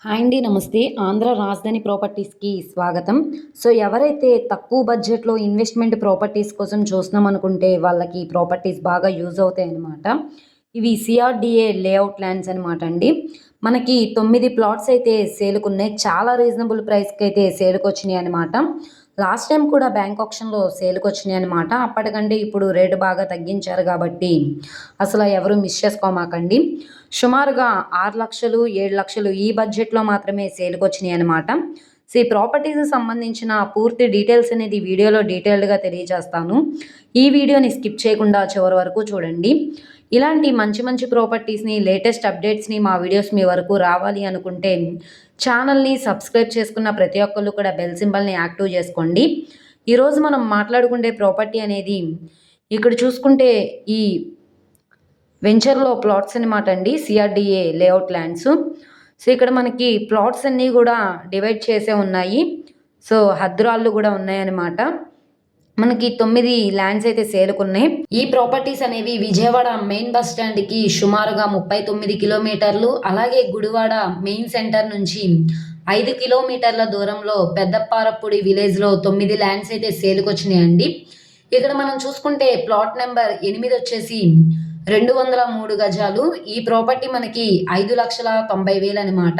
Hi అండి. నమస్తే. ఆంధ్ర రాజధాని ప్రాపర్టీస్‌కి స్వాగతం. సో, ఎవరైతే తక్కువ బడ్జెట్‌లో ఇన్వెస్ట్‌మెంట్ ప్రాపర్టీస్ కోసం చూస్తున్నామనుకుంటే వాళ్ళకి ఈ ప్రాపర్టీస్ బాగా యూజ్ అవుతాయన్నమాట. ఇవి సీఆర్‌డీఏ లేఅవుట్ ల్యాండ్స్ అనమాట అండి. మనకి 9 ప్లాట్స్ అయితే సేల్‌కున్నాయి. చాలా రీజనబుల్ ప్రైస్‌కైతే సేల్‌కొచ్చినాయన్నమాట. లాస్ట్ టైం కూడా బ్యాంక్ ఆక్షన్‌లో సేల్‌కొచ్చినాయన్నమాట. అప్పటికంటే ఇప్పుడు రేటు బాగా తగ్గించారు కాబట్టి అసలు ఎవరు మిస్ చేసుకోమాకండి. సుమారుగా 6,00,000, 7,00,000 ఈ బడ్జెట్‌లో మాత్రమే సేల్‌కొచ్చినాయన్నమాట. సో, ఈ ప్రాపర్టీస్‌కి సంబంధించిన పూర్తి డీటెయిల్స్ అనేది వీడియోలో డీటెయిల్డ్‌గా తెలియజేస్తాను. ఈ వీడియోని స్కిప్ చేయకుండా చివరి వరకు చూడండి. ఇలాంటి మంచి మంచి ప్రాపర్టీస్‌ని, లేటెస్ట్ అప్డేట్స్‌ని మా వీడియోస్ మీ వరకు రావాలి అనుకుంటే ఛానల్‌ని సబ్స్క్రైబ్ చేసుకున్న ప్రతి ఒక్కళ్ళు కూడా బెల్ సింబల్‌ని యాక్టివ్ చేసుకోండి. ఈరోజు మనం మాట్లాడుకునే ప్రాపర్టీ అనేది ఇక్కడ చూసుకుంటే ఈ వెంచర్‌లో ప్లాట్స్ అనమాట అండి. CRDA layout lands. సో, ఇక్కడ మనకి ప్లాట్స్ అన్నీ గూడా డివైడ్ చేసే ఉన్నాయి. సో, హద్దురాళ్ళు గూడా ఉన్నాయన్నమాట. మనకి 9 ల్యాండ్స్ అయితే సేల్‌కున్నాయి. ఈ ప్రాపర్టీస్ అనేవి విజయవాడ మెయిన్ బస్ స్టాండ్‌కి సుమారుగా 39 కిలోమీటర్లు, అలాగే గుడివాడ మెయిన్ సెంటర్ నుంచి 5 కిలోమీటర్ల దూరంలో పెద్దపారపూడి విలేజ్‌లో 9 ల్యాండ్స్ అయితే సేల్‌కొచ్చినాయండి. ఇక్కడ మనం చూసుకుంటే ప్లాట్ నెంబర్ 8 వచ్చేసి 203 గజాలు. ఈ ప్రాపర్టీ మనకి 5,90,000 అనమాట.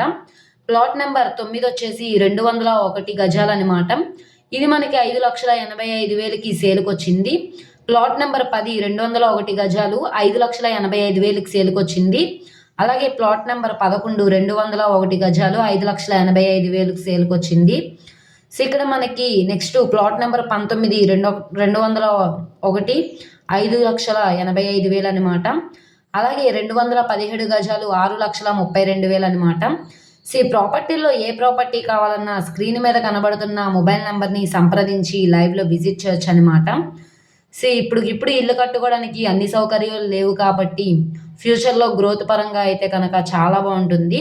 ప్లాట్ నెంబర్ 9 వచ్చేసి 201 గజాలనమాట. ఇది మనకి 5,85,000కి సేల్‌కొచ్చింది. ప్లాట్ నెంబర్ 10 201 గజాలు 5,85,000కి సేల్‌కొచ్చింది. అలాగే ప్లాట్ నెంబర్ 11 201 గజాలు 5,85,000కి సేల్‌కొచ్చింది. సో, ఇక్కడ మనకి నెక్స్ట్ ప్లాట్ నెంబర్ 19 201 5,85,000 అనమాట. అలాగే 217 గజాలు 6,32,000 అనమాట. సో, ఈ ప్రాపర్టీలో ఏ ప్రాపర్టీ కావాలన్నా స్క్రీన్ మీద కనబడుతున్న మొబైల్ నెంబర్‌ని సంప్రదించి లైవ్‌లో విజిట్ చేయొచ్చనమాట. సో, ఇప్పుడు ఇల్లు కట్టుకోవడానికి అన్ని సౌకర్యాలు లేవు కాబట్టి ఫ్యూచర్‌లో గ్రోత్ పరంగా అయితే కనుక చాలా బావుంటుంది.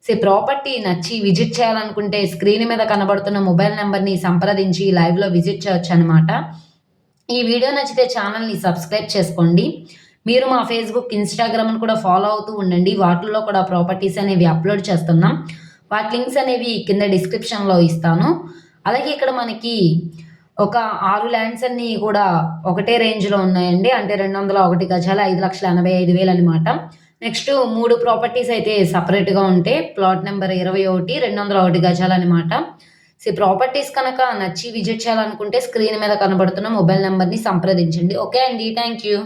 సో, ఈ ప్రాపర్టీ నచ్చి విజిట్ చేయాలనుకుంటే స్క్రీన్ మీద కనబడుతున్న మొబైల్ నెంబర్‌ని సంప్రదించి లైవ్‌లో విజిట్ చేయొచ్చనమాట. ఈ వీడియో నచ్చితే ఛానల్‌ని సబ్స్క్రైబ్ చేసుకోండి. మీరు మా ఫేస్‌బుక్, ఇన్‌స్టాగ్రామ్‌ను కూడా ఫాలో అవుతూ ఉండండి. వాటిల్లో కూడా ప్రాపర్టీస్ అనేవి అప్‌లోడ్ చేస్తున్నాం. వాటి లింక్స్ అనేవి కింద డిస్క్రిప్షన్‌లో ఇస్తాను. అలాగే ఇక్కడ మనకి ఒక 6 ల్యాండ్స్ అన్నీ కూడా ఒకటే రేంజ్‌లో ఉన్నాయండి. అంటే 201 గజాలు 5,85,000 అనమాట. నెక్స్ట్ 3 ప్రాపర్టీస్ అయితే సెపరేట్‌గా ఉంటాయి. Plot number 21 201 గజాలనమాట. సో, ఈ ప్రాపర్టీస్ కనుక నచ్చి విజిట్ చేయాలనుకుంటే స్క్రీన్ మీద కనబడుతున్న మొబైల్ నంబర్‌ని సంప్రదించండి. ఓకే అండి. Thank you.